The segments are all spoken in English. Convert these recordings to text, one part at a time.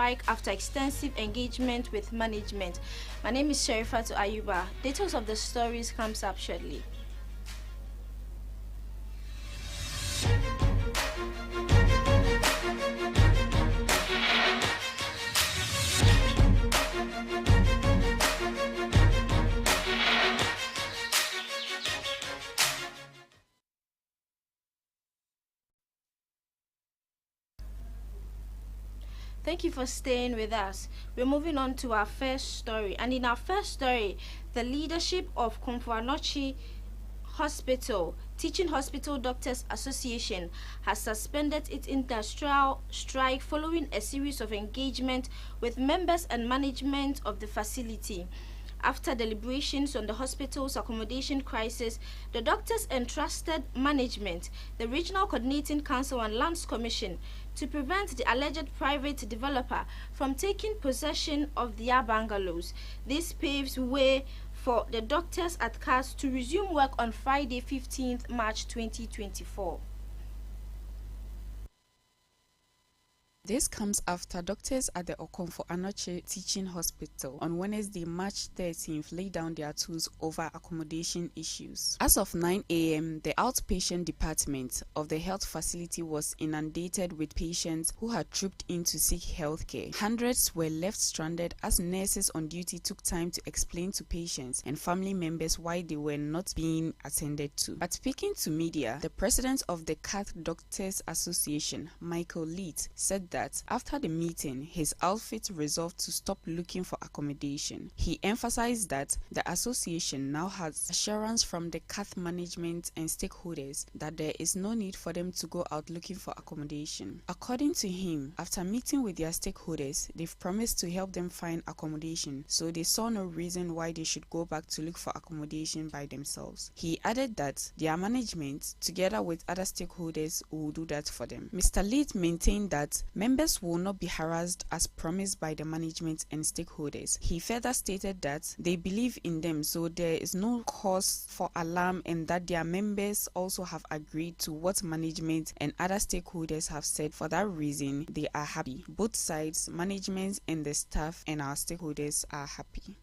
strike after extensive engagement with management. My name is Sherifatu Ayuba. Details of the stories comes up shortly. Thank you for staying with us. We're moving on to our first story. And in our first story, the leadership of Komfo Anokye Hospital, Teaching Hospital Doctors Association, has suspended its industrial strike following a series of engagement with members and management of the facility. After deliberations on the hospital's accommodation crisis, the doctors entrusted management, the Regional Coordinating Council and Lands Commission to prevent the alleged private developer from taking possession of their bungalows. This paves way for the doctors at CAS to resume work on Friday, 15th March 2024. This comes after doctors at the Komfo Anokye Teaching Hospital on Wednesday, March 13th, laid down their tools over accommodation issues. As of 9 a.m., the outpatient department of the health facility was inundated with patients who had trooped in to seek health care. Hundreds were left stranded as nurses on duty took time to explain to patients and family members why they were not being attended to. But speaking to media, the president of the CAT Doctors Association, Michael Leet, said that after the meeting, his outfit resolved to stop looking for accommodation. He emphasized that the association now has assurance from the CAT management and stakeholders that there is no need for them to go out looking for accommodation. According to him, after meeting with their stakeholders, they've promised to help them find accommodation, so they saw no reason why they should go back to look for accommodation by themselves. He added that their management, together with other stakeholders, will do that for them. Mr. Leet maintained that members will not be harassed as promised by the management and stakeholders. He further stated that they believe in them, so there is no cause for alarm, and that their members also have agreed to what management and other stakeholders have said. For that reason, they are happy. Both sides, management and the staff and our stakeholders, are happy.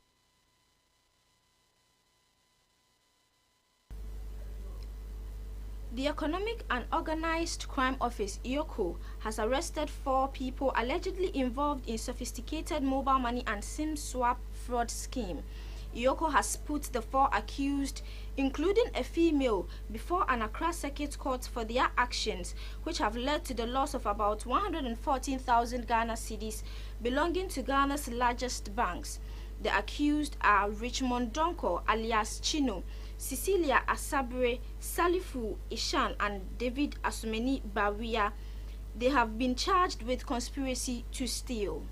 The Economic and Organized Crime Office, EOCO, has arrested 4 people allegedly involved in sophisticated mobile money and SIM swap fraud scheme. EOCO has put the 4 accused, including a female, before an Accra Circuit Court for their actions, which have led to the loss of about 114,000 Ghana cedis belonging to Ghana's largest banks. The accused are Richmond Donko alias Chino, Cecilia Asabre, Salifu Ishan, and David Asumeni Bawia. They have been charged with conspiracy to steal.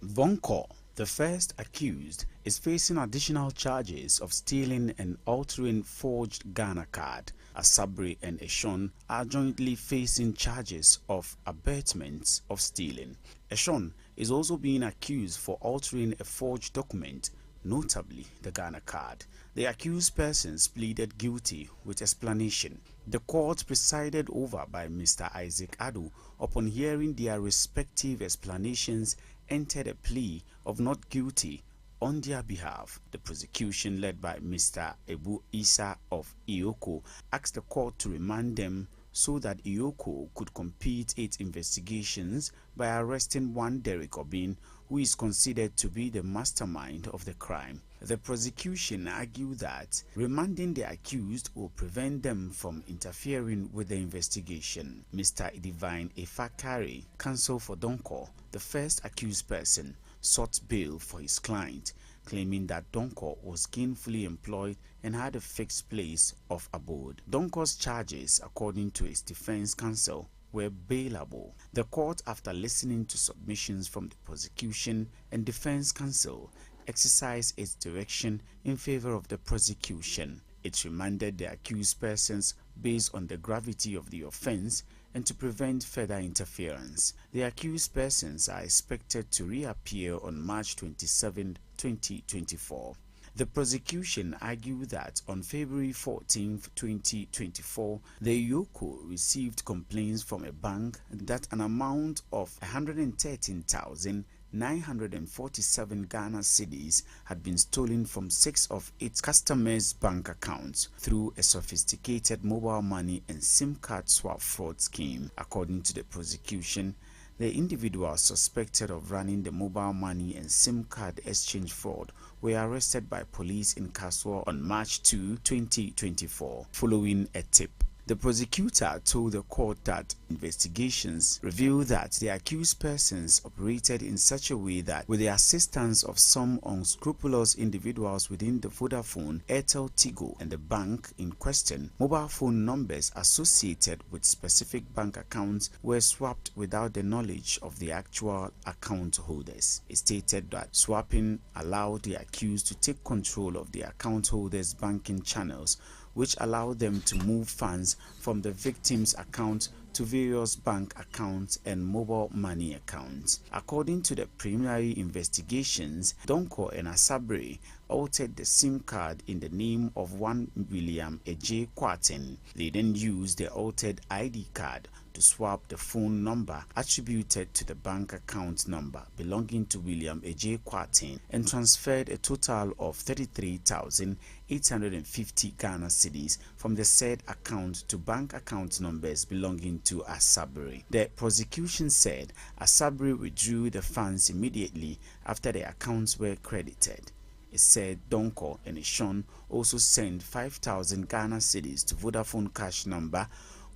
Vonko, the first accused, is facing additional charges of stealing and altering forged Ghana card. Asabre and Eshon are jointly facing charges of abetments of stealing. Eshon is also being accused for altering a forged document, notably the Ghana card. The accused persons pleaded guilty with explanation. The court, presided over by Mr. Isaac Adu, upon hearing their respective explanations, entered a plea of not guilty on their behalf. The prosecution, led by Mr. Ebu Isa of EOCO, asked the court to remand them so that EOCO could complete its investigations by arresting one Derek Obin, who is considered to be the mastermind of the crime. The prosecution argued that remanding the accused will prevent them from interfering with the investigation. Mr. Divine Efakari, counsel for Donko, the first accused person, sought bail for his client, claiming that Donko was gainfully employed and had a fixed place of abode. Donko's charges, according to his defense counsel, were bailable. The court, after listening to submissions from the prosecution and defense counsel, exercised its direction in favor of the prosecution. It remanded the accused persons based on the gravity of the offense and to prevent further interference. The accused persons are expected to reappear on March 27, 2024. The prosecution argued that on February 14, 2024, the Yoko received complaints from a bank that an amount of 113,947 Ghana cedis had been stolen from 6 of its customers' bank accounts through a sophisticated mobile money and SIM card swap fraud scheme. According to the prosecution, the individuals suspected of running the mobile money and SIM card exchange fraud were arrested by police in Kaswa on March 2, 2024, following a tip. The prosecutor told the court that investigations revealed that the accused persons operated in such a way that, with the assistance of some unscrupulous individuals within the Vodafone, Airtel, Tigo, and the bank in question, mobile phone numbers associated with specific bank accounts were swapped without the knowledge of the actual account holders. It stated that swapping allowed the accused to take control of the account holders' banking channels, which allowed them to move funds from the victim's account to various bank accounts and mobile money accounts. According to the preliminary investigations, Donko and Asabri altered the SIM card in the name of one William Ej Kwaten. They then used the altered ID card to swap the phone number attributed to the bank account number belonging to William Ej Kwaten and transferred a total of 33,850 Ghana cedis from the said account to bank account numbers belonging to Asabri. The prosecution said Asabri withdrew the funds immediately after the accounts were credited. It said Donko and Ishon also sent 5,000 Ghana cedis to Vodafone cash number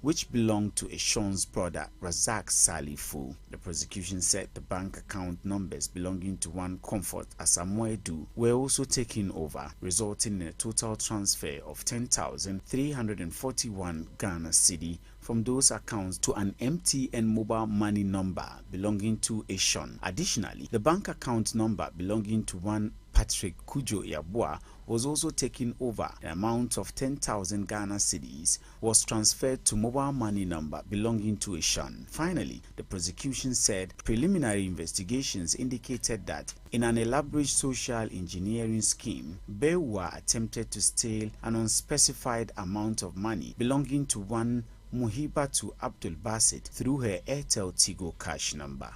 which belonged to Ishon's brother Razak Salifu. The prosecution said the bank account numbers belonging to one Comfort Asamoedu were also taken over, resulting in a total transfer of 10,341 Ghana cedi from those accounts to an MTN mobile money number belonging to Ishon. Additionally, the bank account number belonging to one Patrick Kujo Yabua was also taken over. The amount of 10,000 Ghana cedis was transferred to mobile money number belonging to Ishon. Finally, the prosecution said preliminary investigations indicated that in an elaborate social engineering scheme, Bewa attempted to steal an unspecified amount of money belonging to one Muhibatu Abdul Basit through her Airtel Tigo cash number.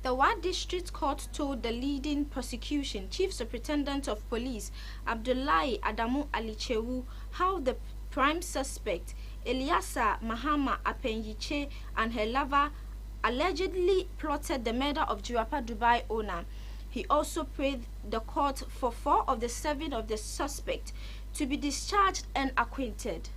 The Wa District Court told the leading prosecution Chief Superintendent of Police Abdullahi Adamu Alichewu how the prime suspect Eliasa Mahama Apenyiche and her lover allegedly plotted the murder of Jirapa Dubai owner. He also prayed the court for 4 of the 7 of the suspect to be discharged and acquitted.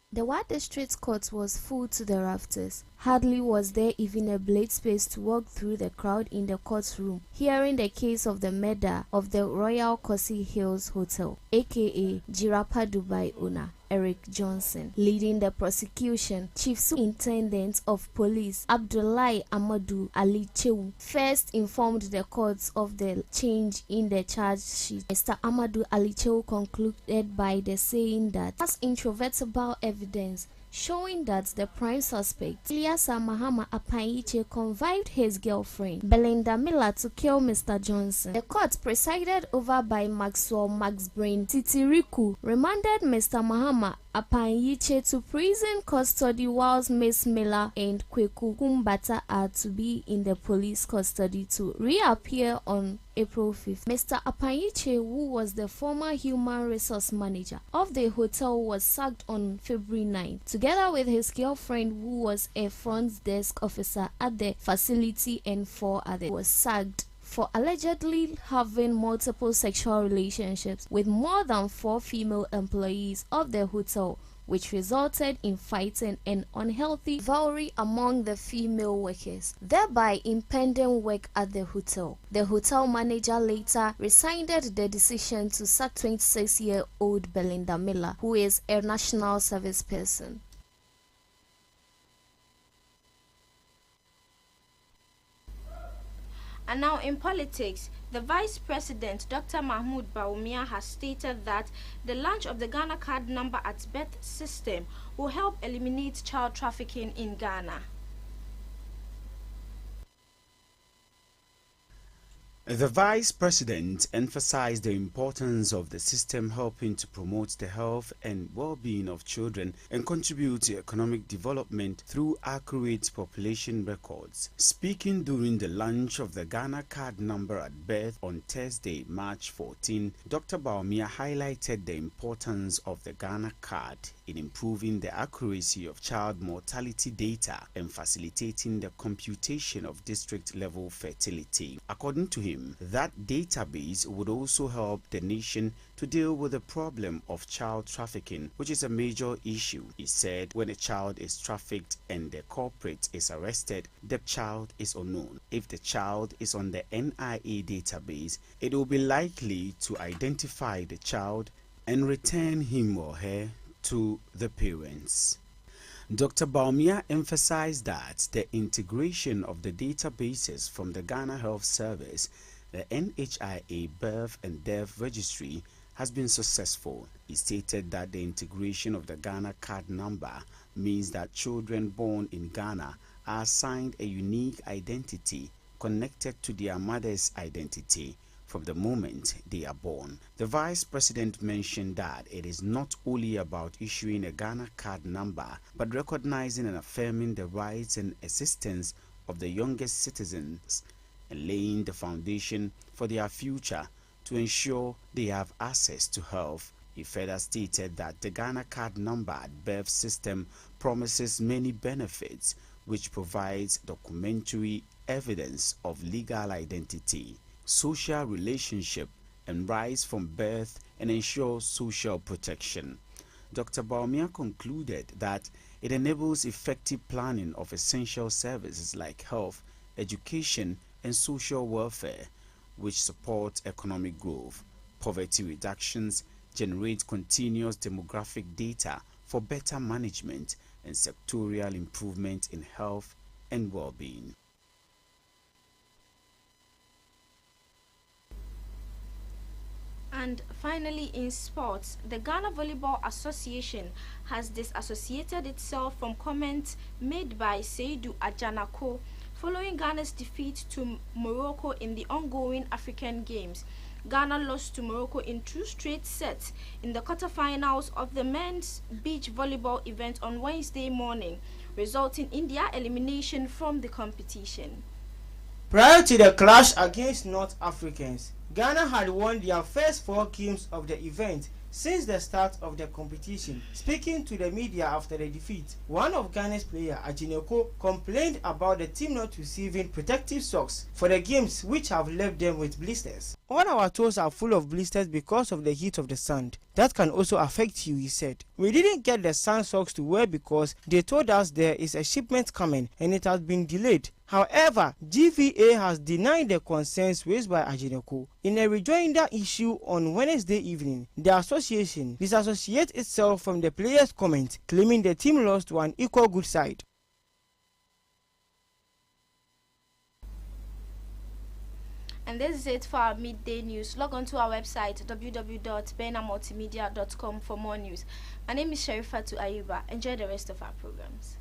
The Wa District Court was full to the rafters. Hardly was there even a blade space to walk through the crowd in the courtroom, hearing the case of the murder of the Royal Kosi Hills Hotel, aka Jirapa Dubai owner Eric Johnson. Leading the prosecution, Chief Superintendent of Police Abdullahi Amadu Alichewu first informed the courts of the change in the charge sheet. Mr. Amadu Alichewu concluded by saying that as introvertible evidence showing that the prime suspect, Eliasa Mahama Apanyiche, connived his girlfriend, Belinda Miller, to kill Mr. Johnson. The court, presided over by Maxwell Maxbrain Titiriku, remanded Mr. Mahama Apanyiche to prison custody whilst Miss Miller and Kweku Kumbata are to be in the police custody to reappear on April 5th. Mr. Apanyiche, who was the former human resource manager of the hotel, was sacked on February 9, together with his girlfriend, who was a front desk officer at the facility, and 4 others was sacked for allegedly having multiple sexual relationships with more than 4 female employees of the hotel, which resulted in fighting and unhealthy rivalry among the female workers, thereby impeding work at the hotel. The hotel manager later rescinded the decision to sack 26-year-old Belinda Miller, who is a national service person. And now in politics, the Vice President, Dr. Mahmoud Bawumia, has stated that the launch of the Ghana card number at birth system will help eliminate child trafficking in Ghana. The Vice President emphasized the importance of the system helping to promote the health and well-being of children and contribute to economic development through accurate population records. Speaking during the launch of the Ghana card number at birth on Thursday, March 14, Dr. Bawumia highlighted the importance of the Ghana card in improving the accuracy of child mortality data and facilitating the computation of district-level fertility. According to him, that database would also help the nation to deal with the problem of child trafficking, which is a major issue. He said when a child is trafficked and the culprit is arrested, the child is unknown. If the child is on the NIA database, it will be likely to identify the child and return him or her to the parents. Dr. Bawumia emphasized that the integration of the databases from the Ghana Health Service, the NHIA Birth and Death Registry, has been successful. He stated that the integration of the Ghana card number means that children born in Ghana are assigned a unique identity connected to their mother's identity from the moment they are born. The Vice President mentioned that it is not only about issuing a Ghana card number, but recognizing and affirming the rights and existence of the youngest citizens and laying the foundation for their future to ensure they have access to health. He further stated that the Ghana card number at birth system promises many benefits, which provides documentary evidence of legal identity, social relationship and rights from birth, and ensure social protection. Dr. Bawumia concluded that it enables effective planning of essential services like health, education, and social welfare, which support economic growth, poverty reductions, generate continuous demographic data for better management, and sectorial improvement in health and well-being. And finally, in sports, the Ghana Volleyball Association has disassociated itself from comments made by Seydou Ajanako following Ghana's defeat to Morocco in the ongoing African Games. Ghana lost to Morocco in 2 straight sets in the quarterfinals of the men's beach volleyball event on Wednesday morning, resulting in their elimination from the competition. Prior to the clash against North Africans, Ghana had won their first 4 games of the event since the start of the competition. Speaking to the media after the defeat, one of Ghana's players, Ajineko, complained about the team not receiving protective socks for the games, which have left them with blisters. All our toes are full of blisters because of the heat of the sand. That can also affect you, he said. We didn't get the sand socks to wear because they told us there is a shipment coming and it has been delayed. However, GVA has denied the concerns raised by Ajineko. In a rejoinder issue on Wednesday evening, the association disassociates itself from the players' comment, claiming the team lost to an equal good side. And this is it for our midday news. Log on to our website www.benamultimedia.com for more news. My name is Sherifatu Ayuba. Enjoy the rest of our programs.